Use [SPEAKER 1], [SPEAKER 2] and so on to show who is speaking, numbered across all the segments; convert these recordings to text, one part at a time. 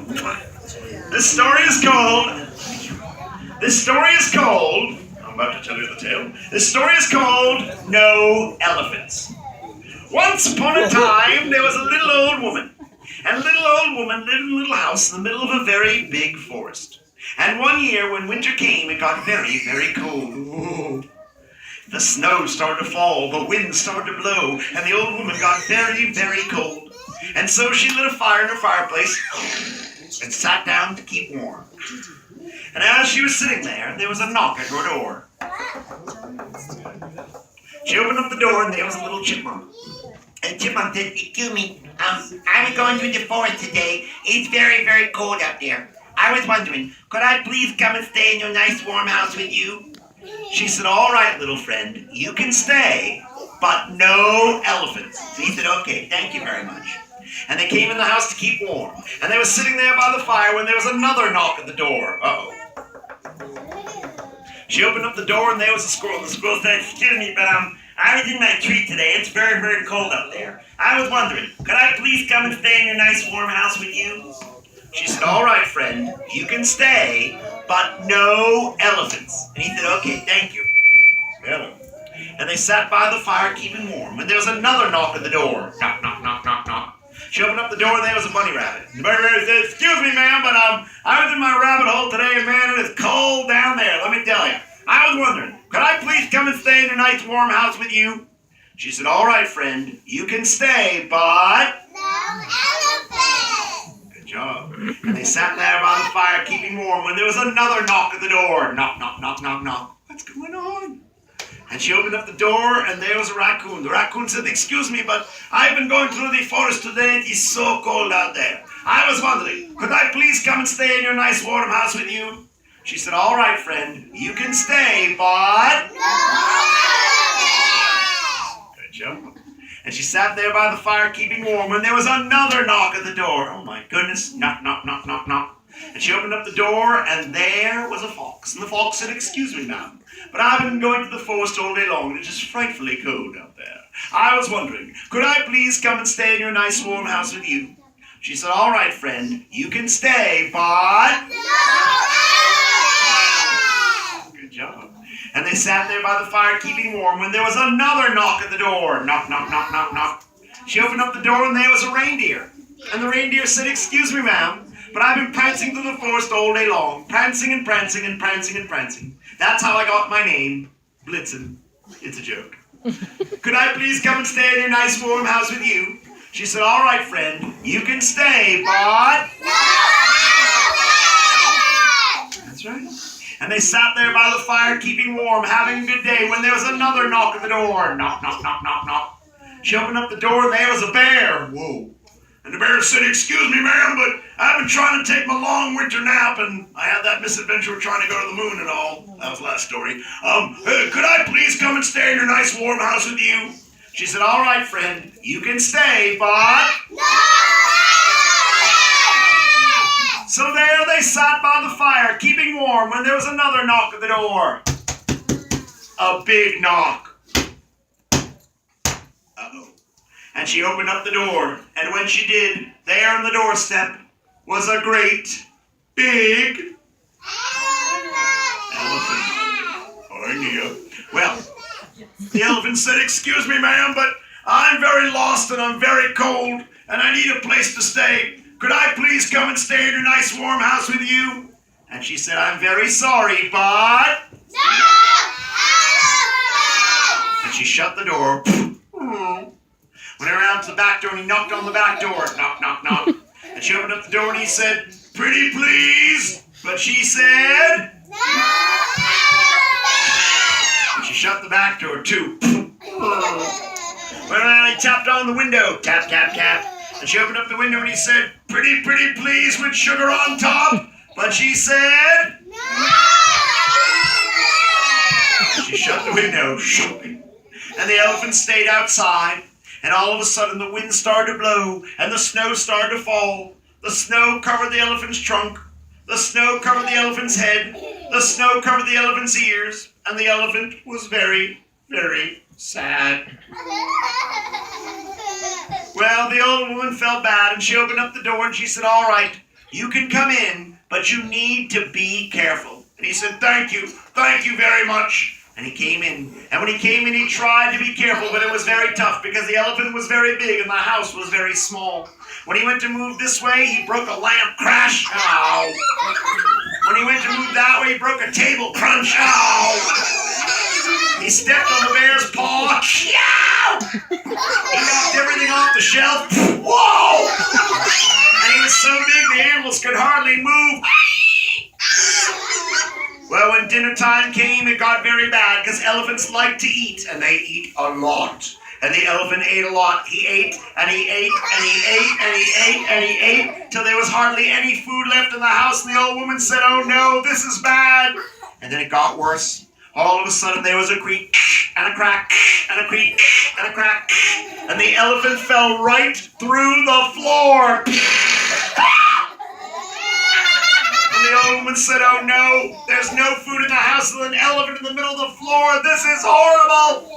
[SPEAKER 1] This story is called. This story is called. I'm about to tell you the tale. This story is called No Elephants. Once upon a time, there was a little old woman. And a little old woman lived in a little house in the middle of a very big forest. And one year, when winter came, it got very, very cold. Whoa. The snow started to fall, the wind started to blow, and the old woman got very, very cold. And so she lit a fire in her fireplace and sat down to keep warm. And as she was sitting there was a knock at her door. She opened up the door, and there was a little chipmunk. And Chipmunk said, "Excuse me, I was going through the forest today. It's very, very cold up there. I was wondering, could I please come and stay in your nice warm house with you?" She said, "All right, little friend, you can stay, but no elephants." So he said, "Okay, thank you very much." And they came in the house to keep warm. And they were sitting there by the fire when there was another knock at the door. Uh-oh. She opened up the door, and there was a squirrel. The squirrel said, "Excuse me, but I was in my tree today. It's very, very cold up there. I was wondering, could I please come and stay in your nice warm house with you?" She said, "All right, friend, you can stay, but no elephants." And he said, "Okay, thank you." Hello. And they sat by the fire keeping warm. And there was another knock at the door. Knock, knock, knock, knock, knock. She opened up the door, and there was a bunny rabbit. And the bunny rabbit said, "Excuse me, ma'am, but I was in my rabbit hole today, and man, it is cold down there, let me tell you. I was wondering, could I please come and stay in your nice warm house with you?" She said, "All right, friend, you can stay, but
[SPEAKER 2] no elephant."
[SPEAKER 1] Good job. And they sat there by the fire keeping warm when there was another knock at the door. Knock, knock, knock, knock, knock. What's going on? And she opened up the door, and there was a raccoon. The raccoon said, "Excuse me, but I've been going through the forest today. It is so cold out there. I was wondering, could I please come and stay in your nice warm house with you?" She said, "All right, friend, you can stay, but
[SPEAKER 2] no elephant."
[SPEAKER 1] Good job. And she sat there by the fire keeping warm when there was another knock at the door. Oh my goodness. Knock, knock, knock, knock, knock. And she opened up the door, and there was a fox. And the fox said, "Excuse me, ma'am, but I've been going to the forest all day long, and it's just frightfully cold out there. I was wondering, could I please come and stay in your nice warm house with you?" She said, "All right, friend, you can stay, but
[SPEAKER 2] no elephant."
[SPEAKER 1] Good job. And they sat there by the fire keeping warm when there was another knock at the door. Knock, knock, knock, knock, knock. She opened up the door, and there was a reindeer. And the reindeer said, "Excuse me, ma'am, but I've been prancing through the forest all day long, prancing and prancing and prancing and prancing. That's how I got my name, Blitzen. It's a joke. Could I please come and stay in your nice warm house with you?" She said, "All right, friend, you can stay, but
[SPEAKER 2] no elephant.
[SPEAKER 1] That's right. And they sat there by the fire keeping warm, having a good day, when there was another knock at the door. Knock, knock, knock, knock, knock. She opened up the door, and there was a bear. Whoa. And the bear said, "Excuse me, ma'am, but I've been trying to take my long winter nap, and I had that misadventure of trying to go to the moon and all." That was the last story. Could I please come and stay in your nice warm house with you?" She said, "All right, friend, you can stay, but
[SPEAKER 2] No elephant.
[SPEAKER 1] So there they sat by the fire, keeping warm, when there was another knock at the door. A big knock. Uh-oh. And she opened up the door, and when she did, there on the doorstep was a great, big elephant. Well, the elephant said, "Excuse me, ma'am, but I'm very lost and I'm very cold, and I need a place to stay. Could I please come and stay in your nice warm house with you?" And she said, "I'm very sorry, but..."
[SPEAKER 2] No elephant.
[SPEAKER 1] And she shut the door. Went around to the back door, and he knocked on the back door. Knock, knock, knock. And she opened up the door, and he said, "Pretty please." But she said...
[SPEAKER 2] No elephant.
[SPEAKER 1] And she shut the back door, too. Went around, and he tapped on the window. Tap, tap, tap. And she opened up the window, and he said, "Pretty, pretty please, with sugar on top." But she said...
[SPEAKER 2] No elephant.
[SPEAKER 1] She shut the window. And the elephant stayed outside. And all of a sudden, the wind started to blow, and the snow started to fall. The snow covered the elephant's trunk. The snow covered the elephant's head. The snow covered the elephant's ears. And the elephant was very, very sad. Well, the old woman felt bad, and she opened up the door, and she said, "All right, You can come in, but you need to be careful." And he said, thank you very much." And he came in. And when he came in, he tried to be careful, but it was very tough because the elephant was very big and the house was very small. When he went to move this way, he broke a lamp. Crash. Ow. When he went to move that way, he broke a table. Crunch. Ow. He stepped on the bear's paw. Yow! He knocked everything off the shelf. Whoa! And he was so big the animals could hardly move. Well, when dinner time came, it got very bad because elephants like to eat, and they eat a lot. And the elephant ate a lot. He ate, and he ate, and he ate, and he ate, and he ate, till there was hardly any food left in the house, and the old woman said, "Oh no, this is bad." And then it got worse. All of a sudden, there was a creak, and a crack, and a creak, and a crack, and the elephant fell right through the floor. The old woman said, "Oh no, there's no food in the house and an elephant in the middle of the floor. This is horrible."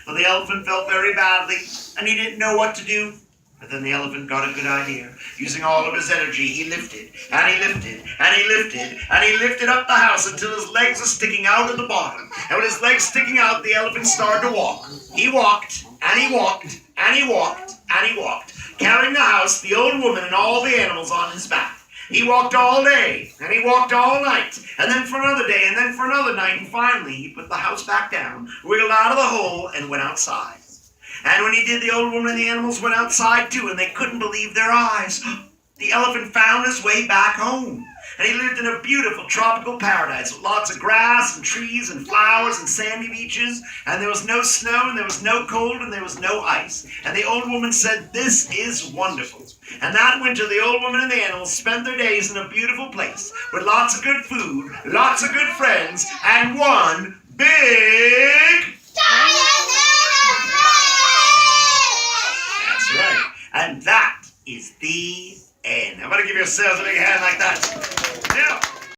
[SPEAKER 1] Well, the elephant felt very badly, and he didn't know what to do. But then the elephant got a good idea. Using all of his energy, he lifted, and he lifted, and he lifted, and he lifted up the house until his legs were sticking out at the bottom. And with his legs sticking out, the elephant started to walk. He walked, and he walked, and he walked, and he walked, carrying the house, the old woman, and all the animals on his back. He walked all day, and he walked all night, and then for another day, and then for another night, and finally he put the house back down, wiggled out of the hole, and went outside. And when he did, the old woman and the animals went outside too, and they couldn't believe their eyes. The elephant found his way back home, and he lived in a beautiful tropical paradise with lots of grass and trees and flowers and sandy beaches, and there was no snow, and there was no cold, and there was no ice. And the old woman said, "This is wonderful." And that winter, the old woman and the animals spent their days in a beautiful place with lots of good food, lots of good friends, and one big... That's right. And that is the end. I'm going to give yourselves a big hand like that. Now...